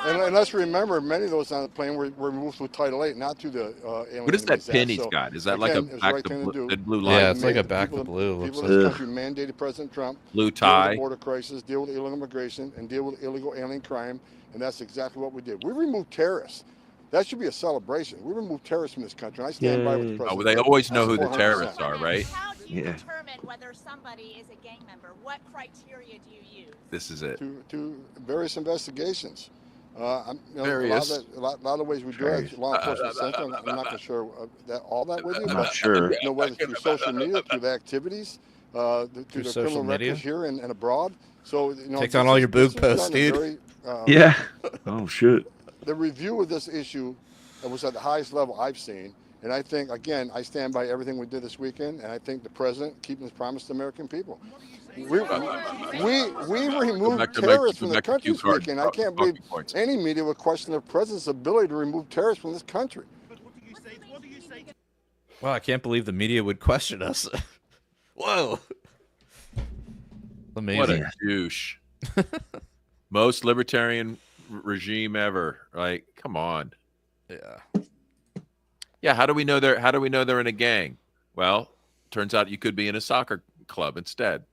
And let's remember, many of those on the plane were moved through Title 8, not through the Alien What is that Enemies pin Act. he's So, got? Is that again, like a it was the back right the thing to do. blue line? Yeah, it's like a back the blue. People Looks in this like. country mandated President Trump Blue deal with tie. the border crisis, deal with illegal immigration, and deal with illegal alien crime, and that's exactly what we did. We removed terrorists. That should be a celebration. We removed terrorists from this country, and I stand by what the Yay. president Oh, well, they did. always know That's who the 400%. terrorists are, right? How do you Yeah. determine whether somebody is a gang member? What criteria do you use? This is it. To various investigations. There he is. A lot of ways we do it. Law enforcement center. I'm not going to share all that with you, I'm but not sure. whether it's through social media, through the activities, through the social criminal media? records here and abroad. So Take down all your this boog was posts, done in dude. Yeah. Oh shit. The review of this issue was at the highest level I've seen. And I think, again, I stand by everything we did this weekend. And I think the president keeping his promise to the American people. We removed terrorists from the country this weekend. I can't believe any media would question the president's ability to remove terrorists from this country. Well, I can't believe the media would question us. Whoa. Amazing. What a douche. Most libertarian regime ever. Like, come on. Yeah. Yeah, how do we know they're in a gang? Well, turns out you could be in a soccer club instead.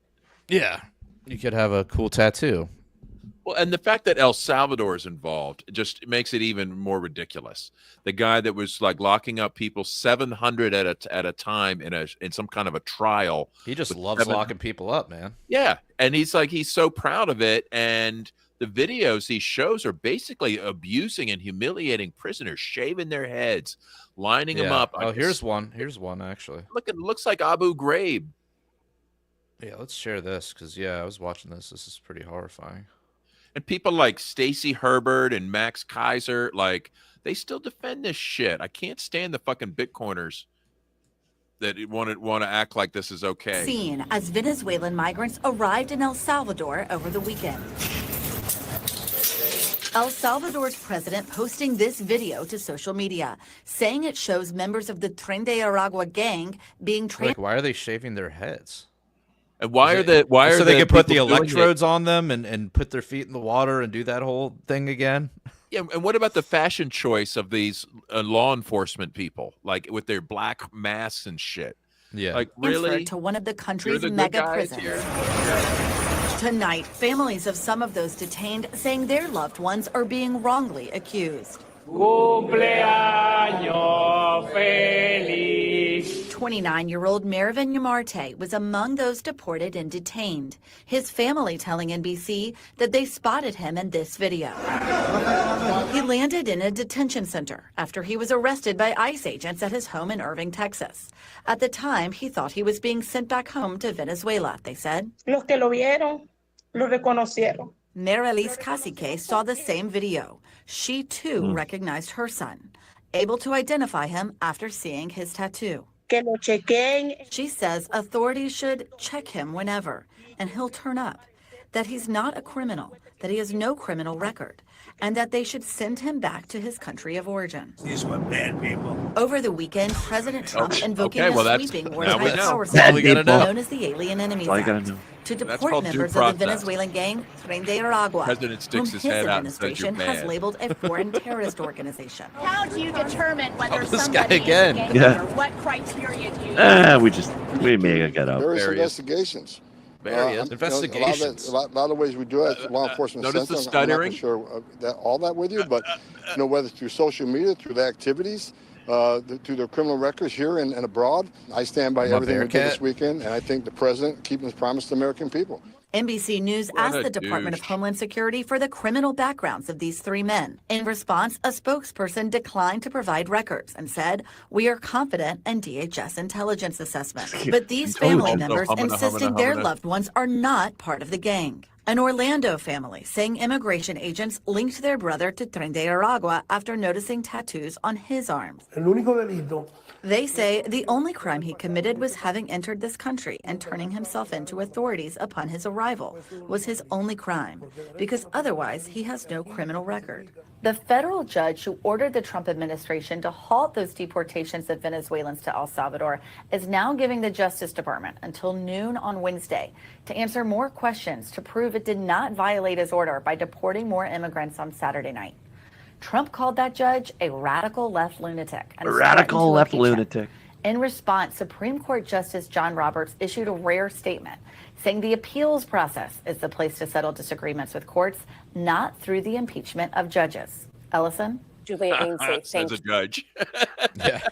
Yeah. You could have a cool tattoo. Well, and the fact that El Salvador is involved just makes it even more ridiculous. The guy that was like locking up people 700 at a time in some kind of a trial. He just loves locking people up, man. Yeah, and he's so proud of it, and the videos he shows are basically abusing and humiliating prisoners, shaving their heads, lining them up. Oh, here's one. Here's one actually. Look, it looks like Abu Ghraib. Yeah, let's share this because I was watching this. This is pretty horrifying. And people like Stacey Herbert and Max Kaiser, like, they still defend this shit. I can't stand the fucking Bitcoiners that want to act like this is okay. Seen as Venezuelan migrants arrived in El Salvador over the weekend. El Salvador's president posting this video to social media, saying it shows members of the Tren de Aragua gang being Like, why are they shaving their heads? And why are so they can put the electrodes on them and put their feet in the water and do that whole thing again? Yeah, and what about the fashion choice of these law enforcement people, like with their black masks and shit? Yeah, like really to one of the country's mega prisons. Tonight, families of some of those detained saying their loved ones are being wrongly accused. Cumpleaños feliz. 29-year-old Mervin Yamarte was among those deported and detained. His family telling NBC that they spotted him in this video. He landed in a detention center after he was arrested by ICE agents at his home in Irving, Texas. At the time, he thought he was being sent back home to Venezuela, they said. Los que lo vieron, lo reconocieron. Marilis Cacique saw the same video. She, too, recognized her son, able to identify him after seeing his tattoo. Que lo chequen. She says authorities should check him whenever, and he'll turn up, that he's not a criminal, that he has no criminal record, and that they should send him back to his country of origin. These were bad people. Over the weekend, President Trump invoking sweeping wartime power known as the Alien Enemies Act to deport members of the Venezuelan gang Tren de Aragua, whom his administration has labeled a foreign terrorist organization. How do you determine whether this somebody guy again. is a gang member? What criteria do you we may get up. Various investigations. Investigations. A lot of ways we do it. Law enforcement notice center. the stuttering. I'm not sure all that with you, but whether it's through social media, through the activities, through their criminal records here and abroad, I stand by everything we did this weekend, and I think the president keeping his promise to the American people. NBC News asked the Department of Homeland Security for the criminal backgrounds of these three men. In response, a spokesperson declined to provide records and said, "We are confident in DHS intelligence assessment." But these family members insisting their loved ones are not part of the gang. An Orlando family saying immigration agents linked their brother to Tren de Aragua after noticing tattoos on his arms. El único delito. They say the only crime he committed was having entered this country and turning himself into authorities upon his arrival was his only crime, because otherwise he has no criminal record. The federal judge who ordered the Trump administration to halt those deportations of Venezuelans to El Salvador is now giving the Justice Department until noon on Wednesday to answer more questions to prove it did not violate his order by deporting more immigrants on Saturday night. Trump called that judge a radical left lunatic. A radical left lunatic. In response, Supreme Court Justice John Roberts issued a rare statement saying the appeals process is the place to settle disagreements with courts, not through the impeachment of judges. Ellison? Julia Ainsley, as a judge. Yeah,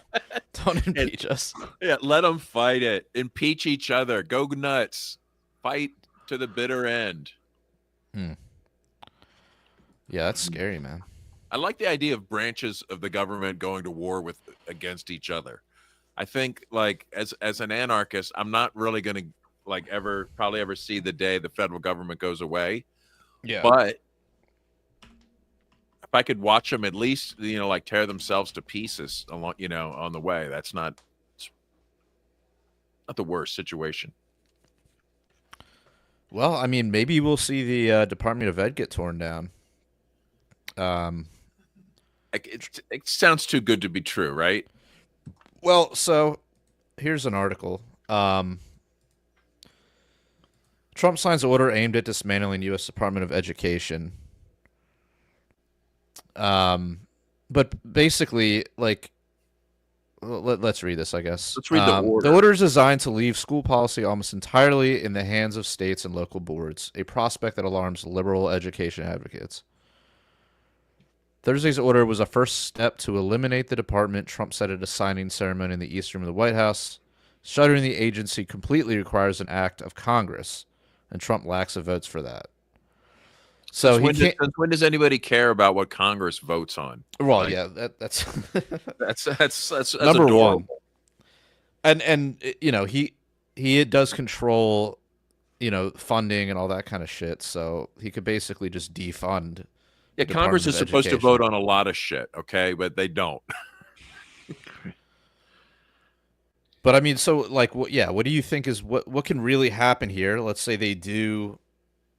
don't impeach us. Yeah, let them fight it. Impeach each other. Go nuts. Fight to the bitter end. Yeah, that's scary, man. I like the idea of branches of the government going to war against each other. I think, like, as an anarchist, I'm not really going to like probably ever see the day the federal government goes away. Yeah. But if I could watch them at least, like tear themselves to pieces along, on the way, that's not the worst situation. Well, I mean, maybe we'll see the Department of Ed get torn down. It sounds too good to be true, right? Well, so here's an article. Trump signs order aimed at dismantling U.S. Department of Education. But basically, like, let's read this, I guess. Let's read the order. The order is designed to leave school policy almost entirely in the hands of states and local boards, a prospect that alarms liberal education advocates. Thursday's order was a first step to eliminate the department, Trump said at a signing ceremony in the East Room of the White House. Shuttering the agency completely requires an act of Congress, and Trump lacks the votes for that. So since when does anybody care about what Congress votes on? Well, yeah, that's that's number adorable. one. And he does control, funding and all that kind of shit. So he could basically just defund. Yeah, Congress is supposed to vote on a lot of shit, okay, but they don't. But I mean, so like, what do you think is what can really happen here? Let's say they do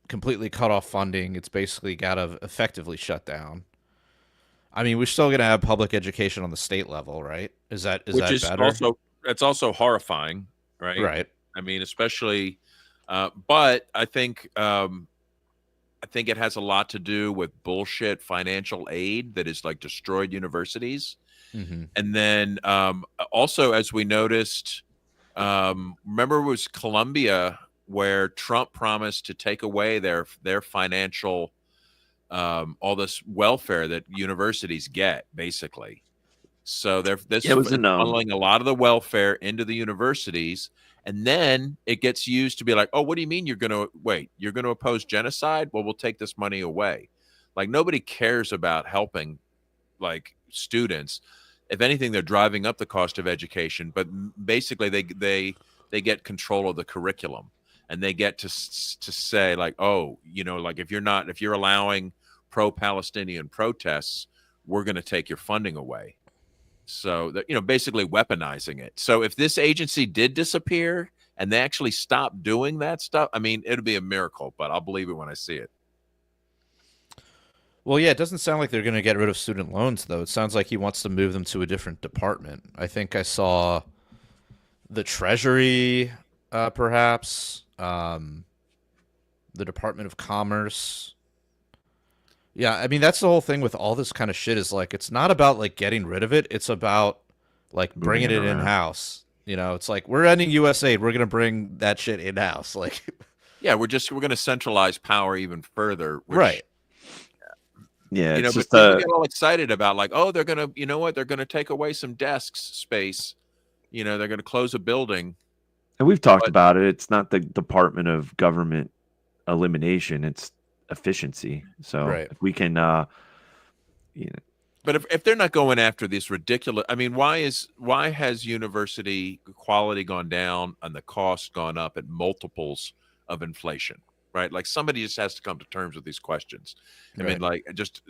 completely cut off funding. It's basically got to effectively shut down. I mean, we're still going to have public education on the state level, right? Is that better? It's also horrifying, right? Right. I mean, especially, but I think it has a lot to do with bullshit financial aid that is like destroyed universities. Mm-hmm. And then also, as we noticed, remember it was Columbia where Trump promised to take away their financial, all this welfare that universities get, basically. So they're funneling a lot of the welfare into the universities, and then it gets used to be like, oh, what do you mean you're going to oppose genocide? Well, we'll take this money away. Like, nobody cares about helping like students. If anything, they're driving up the cost of education, but basically they get control of the curriculum, and they get to say like, oh, like if you're allowing pro-Palestinian protests, we're going to take your funding away. So that, basically weaponizing it. So if this agency did disappear and they actually stopped doing that stuff, I mean, it'd be a miracle, but I'll believe it when I see it. Well, yeah, it doesn't sound like they're going to get rid of student loans, though. It sounds like he wants to move them to a different department. I think I saw the Treasury, perhaps, the Department of Commerce. Yeah, I mean, that's the whole thing with all this kind of shit is like, it's not about like getting rid of it. It's about like bringing it in-house. It's like, we're ending U.S. aid. We're going to bring that shit in-house. Like, yeah, we're going to centralize power even further. Right. Yeah, but just people get all excited about like, oh, they're gonna, they're gonna take away some desks space. They're gonna close a building. And we've talked about it. It's not the Department of Government elimination; it's efficiency. So if we can, But if they're not going after this ridiculous, I mean, why has university quality gone down and the cost gone up at multiples of inflation? Right, like somebody just has to come to terms with these questions. I mean, like just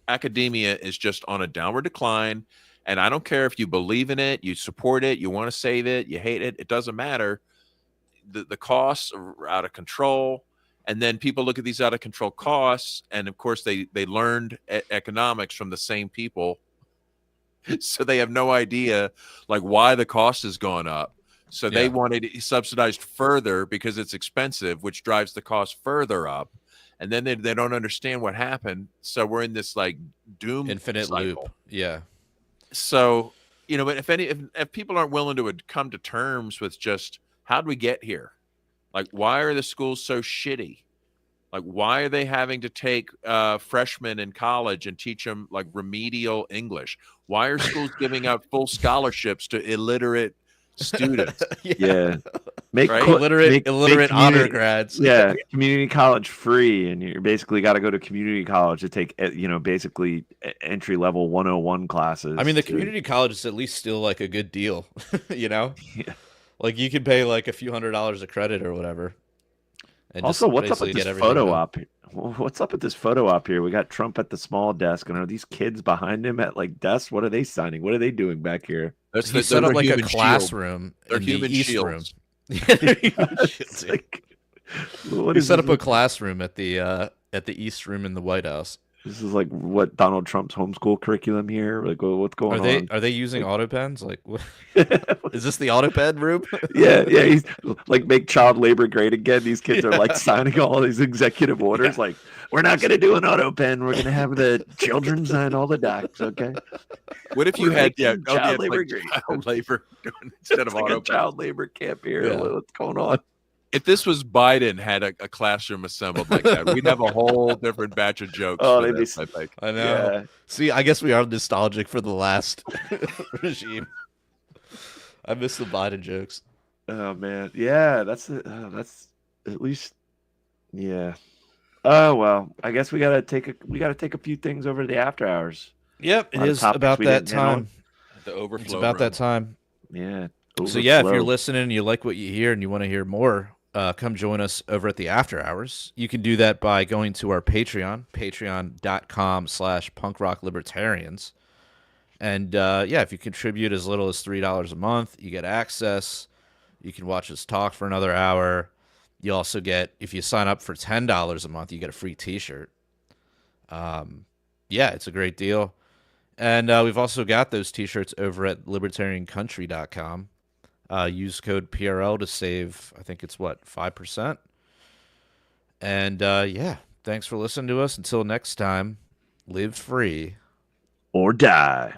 academia is just on a downward decline, and I don't care if you believe in it, you support it, you want to save it, you hate it. It doesn't matter. The costs are out of control, and then people look at these out of control costs, and of course they learned economics from the same people, so they have no idea like why the cost has gone up. So they wanted it subsidized further because it's expensive, which drives the cost further up. And then they don't understand what happened. So we're in this like doom infinite cycle. loop. Yeah. So, but if people aren't willing to come to terms with just how do we get here? Like, why are the schools so shitty? Like, why are they having to take freshmen in college and teach them like remedial English? Why are schools giving out full scholarships to illiterate students. Yeah. Make Right? Illiterate honor community, grads. yeah, community college free, and you basically got to go to community college to take basically entry level 101 classes. I mean, the community college is at least still like a good deal, you know? Yeah. Like you could pay like a few $100s a credit or whatever. And Also, just what's up basically with get this everything photo done. op? What's up with this photo op here? We got Trump at the small desk, and are these kids behind him at like desks? What are they signing? What are they doing back here? He set up like a classroom They're in the human East shields. room. Yeah, they're human shields, yeah. What He is set this? up a classroom at the East room in the White House. This is like what Donald Trump's homeschool curriculum here. Like, what's going on? Are they using AutoPens? Like, what? Is this the AutoPen room? Yeah. He's like, make child labor great again. These kids are like signing all these executive orders. Like, we're not going to do an AutoPen. We're going to have the children sign all the docs. Okay. What if you had child labor great. child labor instead of like auto a child labor camp here? Yeah. What's going on? If this was Biden had a classroom assembled like that, we'd have a whole different batch of jokes. Oh, for they'd be this, I think. I know. Yeah. See, I guess we are nostalgic for the last regime. I miss the Biden jokes. Oh man, yeah, that's at least, yeah. Oh well, I guess we gotta take a few things over to the after hours. Yep, A it lot of is topics about we that didn't hit on. time. The overflow. It's about that time. Yeah. So yeah, if you're overflow. listening and you like what you hear and you want to hear more, come join us over at the After Hours. You can do that by going to our Patreon, patreon.com/punkrocklibertarians. And yeah, if you contribute as little as $3 a month, you get access. You can watch us talk for another hour. You also get, if you sign up for $10 a month, you get a free T-shirt. Yeah, it's a great deal. And we've also got those T-shirts over at libertariancountry.com. Use code PRL to save, I think it's 5%. And yeah, thanks for listening to us. Until next time, live free or die.